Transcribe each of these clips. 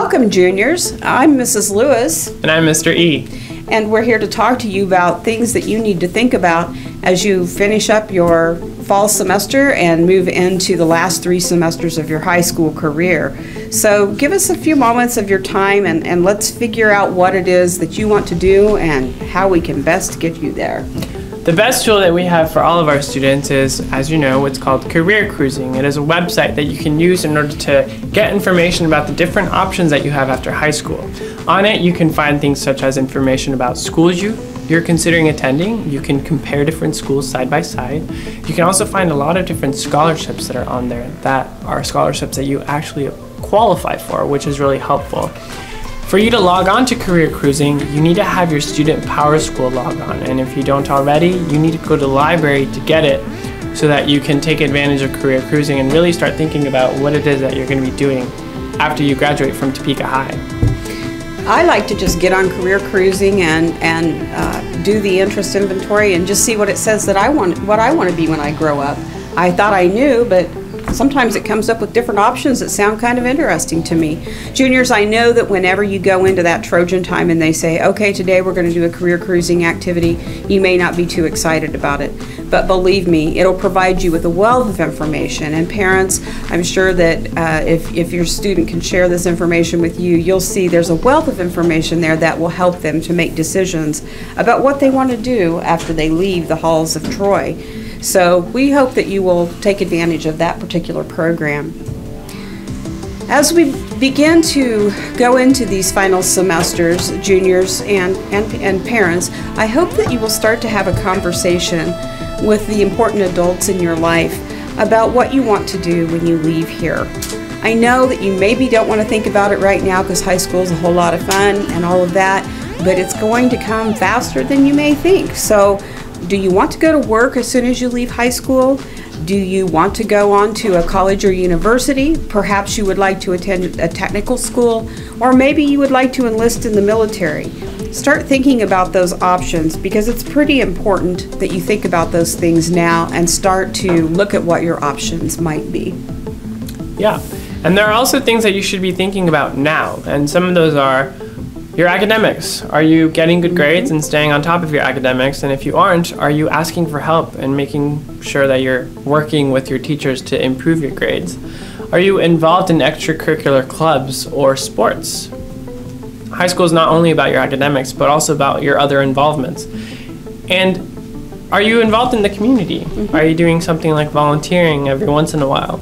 Welcome, juniors. I'm Mrs. Lewis. And I'm Mr. E. And we're here to talk to you about things that you need to think about as you finish up your fall semester and move into the last 3 semesters of your high school career. So give us a few moments of your time and let's figure out what it is that you want to do and how we can best get you there. The best tool that we have for all of our students is, as you know, what's called Career Cruising. It is a website that you can use in order to get information about the different options that you have after high school. On it, you can find things such as information about schools you're considering attending. You can compare different schools side by side. You can also find a lot of different scholarships that are on there that are scholarships that you actually qualify for, which is really helpful. For you to log on to Career Cruising, you need to have your Student Power School log on, and if you don't already, you need to go to the library to get it so that you can take advantage of Career Cruising and really start thinking about what it is that you're going to be doing after you graduate from Topeka High. I like to just get on Career Cruising and do the interest inventory and just see what it says that what I want to be when I grow up. I thought I knew, but sometimes it comes up with different options that sound kind of interesting to me. Juniors, I know that whenever you go into that Trojan time and they say, okay, today we're going to do a career cruising activity, you may not be too excited about it. But believe me, it'll provide you with a wealth of information. And parents, I'm sure that if your student can share this information with you, you'll see there's a wealth of information there that will help them to make decisions about what they want to do after they leave the halls of Troy. So we hope that you will take advantage of that particular program. As we begin to go into these final semesters, juniors and parents, I hope that you will start to have a conversation with the important adults in your life about what you want to do when you leave here. I know that you maybe don't want to think about it right now because high school is a whole lot of fun and all of that, but it's going to come faster than you may think. So do you want to go to work as soon as you leave high school? Do you want to go on to a college or university? Perhaps you would like to attend a technical school, or maybe you would like to enlist in the military. Start thinking about those options because it's pretty important that you think about those things now and start to look at what your options might be. Yeah, and there are also things that you should be thinking about now, and some of those are your academics. Are you getting good grades and staying on top of your academics? And if you aren't, are you asking for help and making sure that you're working with your teachers to improve your grades? Are you involved in extracurricular clubs or sports? High school is not only about your academics, but also about your other involvements. And are you involved in the community? Are you doing something like volunteering every once in a while?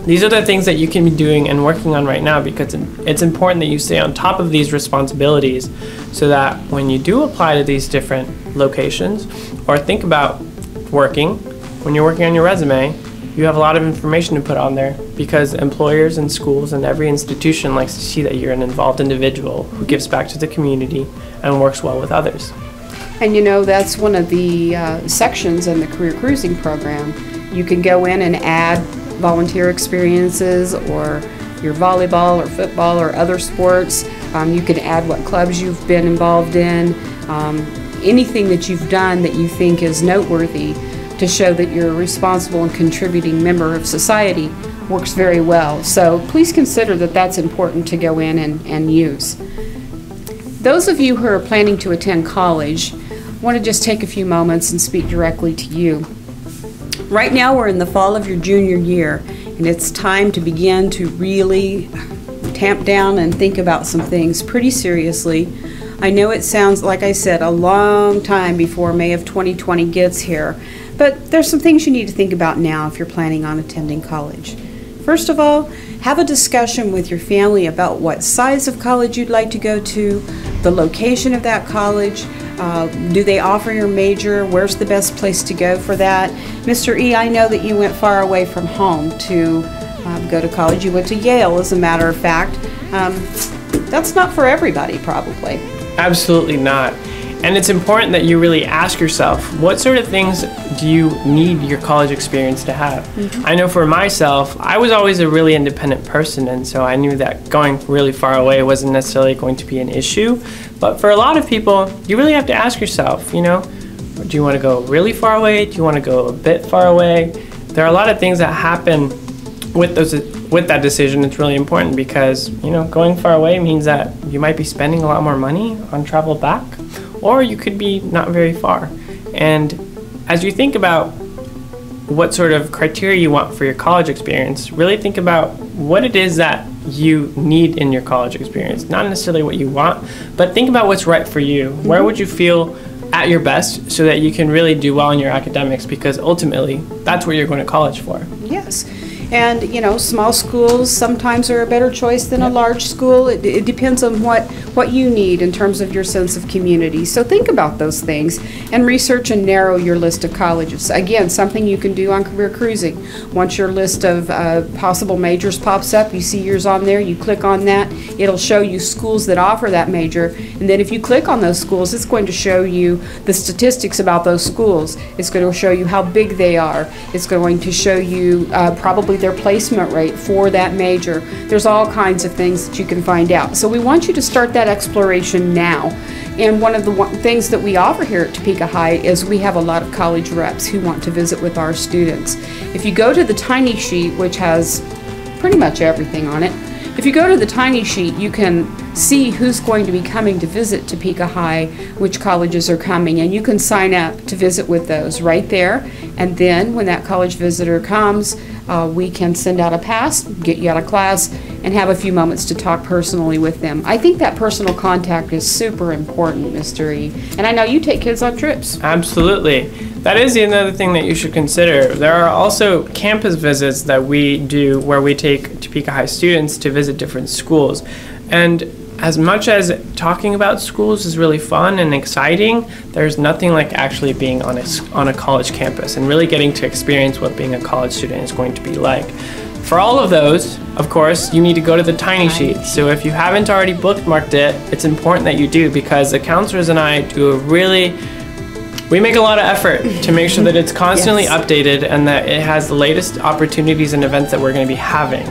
These are the things that you can be doing and working on right now because it's important that you stay on top of these responsibilities so that when you do apply to these different locations or think about working, when you're working on your resume, you have a lot of information to put on there because employers and schools and every institution likes to see that you're an involved individual who gives back to the community and works well with others. And you know, that's one of the sections in the Career Cruising program. You can go in and add volunteer experiences or your volleyball or football or other sports. You can add what clubs you've been involved in, anything that you've done that you think is noteworthy to show that you're a responsible and contributing member of society works very well. So please consider that that's important to go in and use. Those of you who are planning to attend college, I want to just take a few moments and speak directly to you. Right now we're in the fall of your junior year, and it's time to begin to really tamp down and think about some things pretty seriously. I know it sounds, like I said, a long time before May of 2020 gets here, but there's some things you need to think about now if you're planning on attending college. First of all, have a discussion with your family about what size of college you'd like to go to, the location of that college. Do they offer your major? Where's the best place to go for that? Mr. E, I know that you went far away from home to go to college. You went to Yale, as a matter of fact. That's not for everybody, probably. Absolutely not. And it's important that you really ask yourself, what sort of things do you need your college experience to have? I know for myself, I was always a really independent person, and so I knew that going really far away wasn't necessarily going to be an issue. But for a lot of people, you really have to ask yourself, you know, do you want to go really far away? Do you want to go a bit far away? There are a lot of things that happen with those with that decision, it's really important because, going far away means that you might be spending a lot more money on travel back, or you could be not very far. And as you think about what sort of criteria you want for your college experience, really think about what it is that you need in your college experience. Not necessarily what you want, but think about what's right for you. Where would you feel at your best so that you can really do well in your academics, because ultimately that's what you're going to college for. Yes. And, small schools sometimes are a better choice than a large school. It depends on what you need in terms of your sense of community. So think about those things and research and narrow your list of colleges. Again, something you can do on Career Cruising. Once your list of possible majors pops up, you see yours on there, you click on that. It'll show you schools that offer that major. And then if you click on those schools, it's going to show you the statistics about those schools. It's going to show you how big they are. It's going to show you probably their placement rate for that major. There's all kinds of things that you can find out. So we want you to start that exploration now. And one of the things that we offer here at Topeka High is we have a lot of college reps who want to visit with our students. If you go to the Tiny Sheet, which has pretty much everything on it, if you go to the Tiny Sheet, you can see who's going to be coming to visit Topeka High, which colleges are coming, and you can sign up to visit with those right there. And then when that college visitor comes, we can send out a pass, get you out of class, and have a few moments to talk personally with them. I think that personal contact is super important, Mr. E. And I know you take kids on trips. Absolutely. That is another thing that you should consider. There are also campus visits that we do where we take Topeka High students to visit different schools. And as much as talking about schools is really fun and exciting, there's nothing like actually being on a college campus and really getting to experience what being a college student is going to be like. For all of those, of course, you need to go to the Tiny Sheet. So if you haven't already bookmarked it, it's important that you do, because the counselors and I we make a lot of effort to make sure that it's constantly updated and that it has the latest opportunities and events that we're going to be having.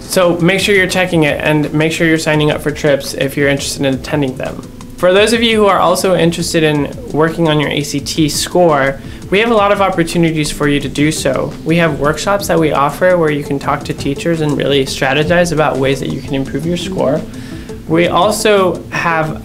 So make sure you're checking it and make sure you're signing up for trips if you're interested in attending them. For those of you who are also interested in working on your ACT score, we have a lot of opportunities for you to do so. We have workshops that we offer where you can talk to teachers and really strategize about ways that you can improve your score. We also have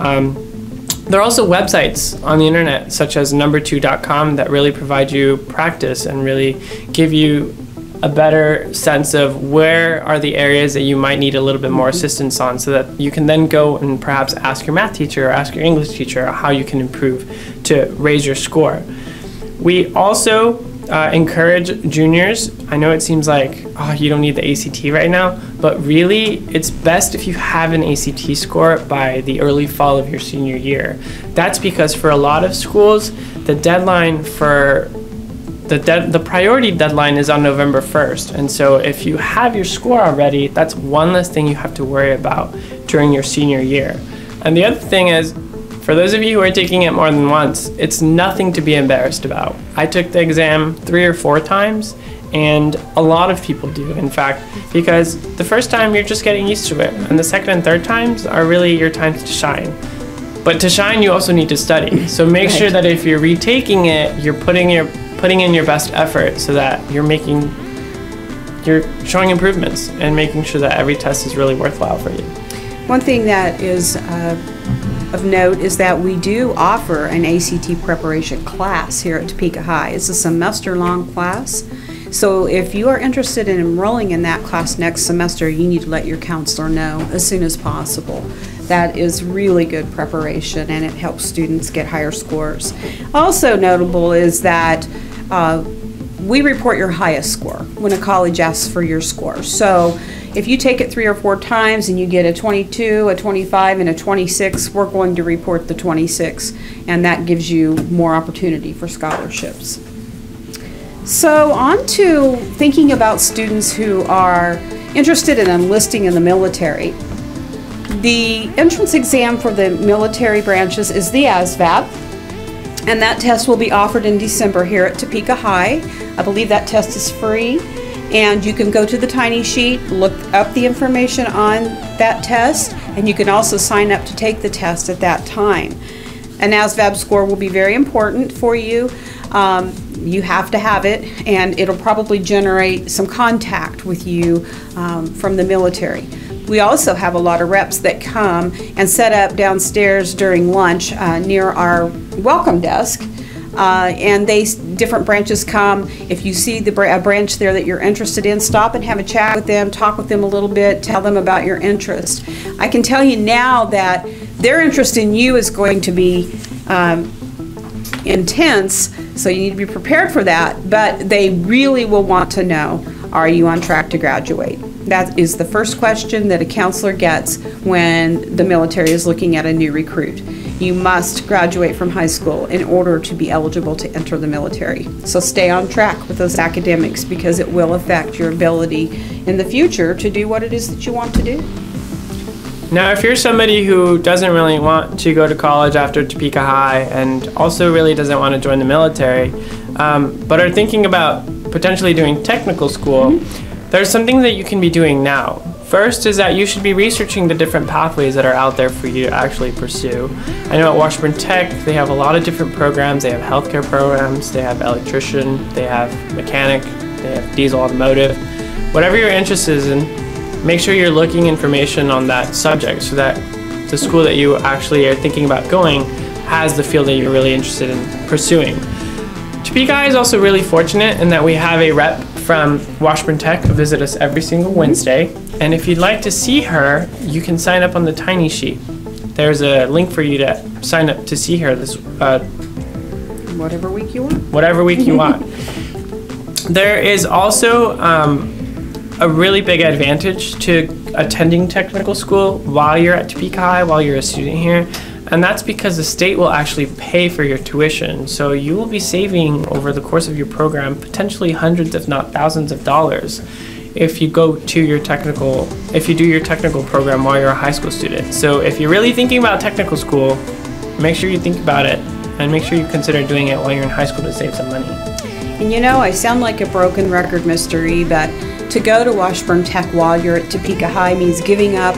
there are also websites on the internet, such as number2.com, that really provide you practice and really give you a better sense of where are the areas that you might need a little bit more assistance on, so that you can then go and perhaps ask your math teacher or ask your English teacher how you can improve to raise your score. We also encourage juniors. I know it seems like, oh, you don't need the ACT right now, but really it's best if you have an ACT score by the early fall of your senior year. That's because for a lot of schools, the deadline for the priority deadline is on November 1st. And so if you have your score already, that's one less thing you have to worry about during your senior year. And the other thing is, for those of you who are taking it more than once, it's nothing to be embarrassed about. I took the exam 3 or 4 times, and a lot of people do, in fact, because the first time you're just getting used to it, and the second and third times are really your times to shine. But to shine, you also need to study. So make sure that if you're retaking it, you're putting in your best effort so that you're showing improvements and making sure that every test is really worthwhile for you. One thing that is of note is that we do offer an ACT preparation class here at Topeka High. It's a semester-long class. So if you are interested in enrolling in that class next semester, you need to let your counselor know as soon as possible. That is really good preparation, and it helps students get higher scores. Also notable is that we report your highest score when a college asks for your score. So if you take it 3 or 4 times and you get a 22, a 25, and a 26, we're going to report the 26, and that gives you more opportunity for scholarships. So on to thinking about students who are interested in enlisting in the military. The entrance exam for the military branches is the ASVAB, and that test will be offered in December here at Topeka High. I believe that test is free, and you can go to the Tiny Sheet, look up the information on that test, and you can also sign up to take the test at that time. An ASVAB score will be very important for you. You have to have it, and it'll probably generate some contact with you from the military. We also have a lot of reps that come and set up downstairs during lunch near our welcome desk. And different branches come. If you see a branch there that you're interested in, stop and have a chat with them, talk with them a little bit, tell them about your interest. I can tell you now that their interest in you is going to be intense, so you need to be prepared for that, but they really will want to know, are you on track to graduate? That is the first question that a counselor gets when the military is looking at a new recruit. You must graduate from high school in order to be eligible to enter the military. So stay on track with those academics, because it will affect your ability in the future to do what it is that you want to do. Now, if you're somebody who doesn't really want to go to college after Topeka High and also really doesn't want to join the military, but are thinking about potentially doing technical school, there's some things that you can be doing now. First is that you should be researching the different pathways that are out there for you to actually pursue. I know at Washburn Tech, they have a lot of different programs. They have healthcare programs, they have electrician, they have mechanic, they have diesel automotive. Whatever your interest is in, make sure you're looking information on that subject so that the school that you actually are thinking about going has the field that you're really interested in pursuing. Topeka High is also really fortunate in that we have a rep from Washburn Tech who visit us every single Wednesday. And if you'd like to see her, you can sign up on the Tiny Sheet. There's a link for you to sign up to see her this whatever week you want. Whatever week you want. There is also a really big advantage to attending technical school while you're at Topeka High, while you're a student here. And that's because the state will actually pay for your tuition. So you will be saving over the course of your program potentially hundreds if not thousands of dollars if you do your technical program while you're a high school student. So if you're really thinking about technical school, make sure you think about it and make sure you consider doing it while you're in high school to save some money. And you know, I sound like a broken record, Mr. E, but to go to Washburn Tech while you're at Topeka High means giving up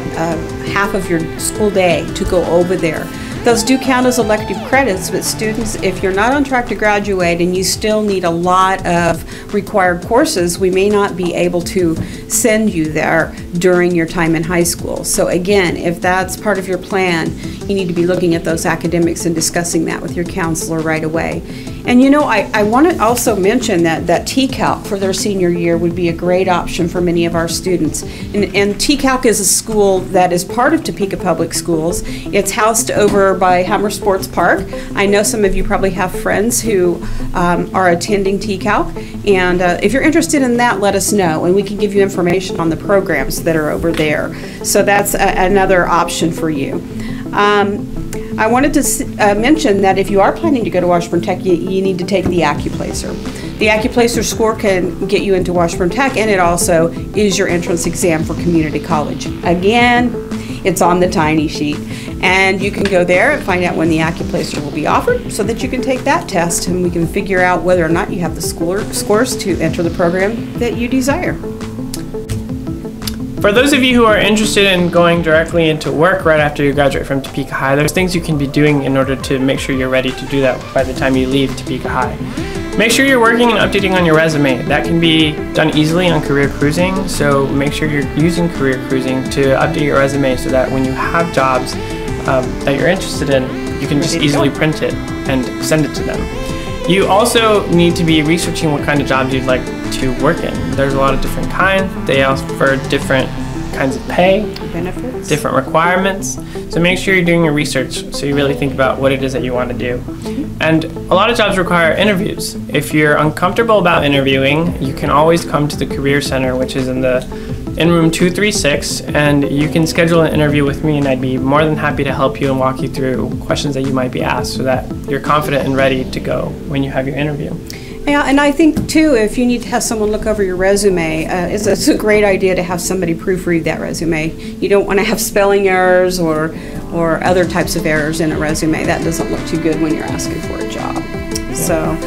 half of your school day to go over there. Those do count as elective credits, but students, if you're not on track to graduate and you still need a lot of required courses, we may not be able to send you there during your time in high school. So again, if that's part of your plan, you need to be looking at those academics and discussing that with your counselor right away. And you know, I want to also mention that TCALC for their senior year would be a great option for many of our students. And TCALC is a school that is part of Topeka Public Schools. It's housed over by Hummer Sports Park. I know some of you probably have friends who are attending TCALC. And if you're interested in that, let us know, and we can give you information on the programs that are over there. So that's another option for you. I wanted to mention that if you are planning to go to Washburn Tech, you need to take the AccuPlacer. The AccuPlacer score can get you into Washburn Tech, and it also is your entrance exam for community college. Again, it's on the Tiny Sheet, and you can go there and find out when the AccuPlacer will be offered so that you can take that test and we can figure out whether or not you have the scores to enter the program that you desire. For those of you who are interested in going directly into work right after you graduate from Topeka High, there's things you can be doing in order to make sure you're ready to do that by the time you leave Topeka High. Make sure you're working and updating on your resume. That can be done easily on Career Cruising, so make sure you're using Career Cruising to update your resume so that when you have jobs that you're interested in, you can just easily print it and send it to them. You also need to be researching what kind of jobs you'd like to work in. There's a lot of different kinds. They offer different kinds of pay, benefits, different requirements. So make sure you're doing your research so you really think about what it is that you want to do. And a lot of jobs require interviews. If you're uncomfortable about interviewing, you can always come to the Career Center, which is in room 236, and you can schedule an interview with me, and I'd be more than happy to help you and walk you through questions that you might be asked so that you're confident and ready to go when you have your interview. Yeah, and I think too, if you need to have someone look over your resume, it's a great idea to have somebody proofread that resume. You don't want to have spelling errors or other types of errors in a resume. That doesn't look too good when you're asking for a job. Yeah. So,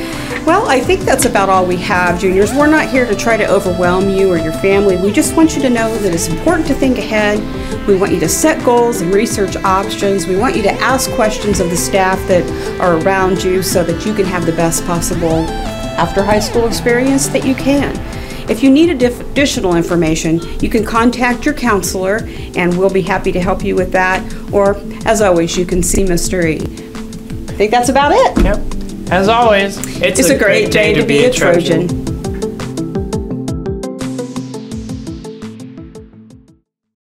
well, I think that's about all we have, juniors. We're not here to try to overwhelm you or your family. We just want you to know that it's important to think ahead. We want you to set goals and research options. We want you to ask questions of the staff that are around you so that you can have the best possible after high school experience that you can. If you need additional information, you can contact your counselor and we'll be happy to help you with that. Or, as always, you can see Mr. E. I think that's about it. Yep. As always, It's a great day to be a Trojan.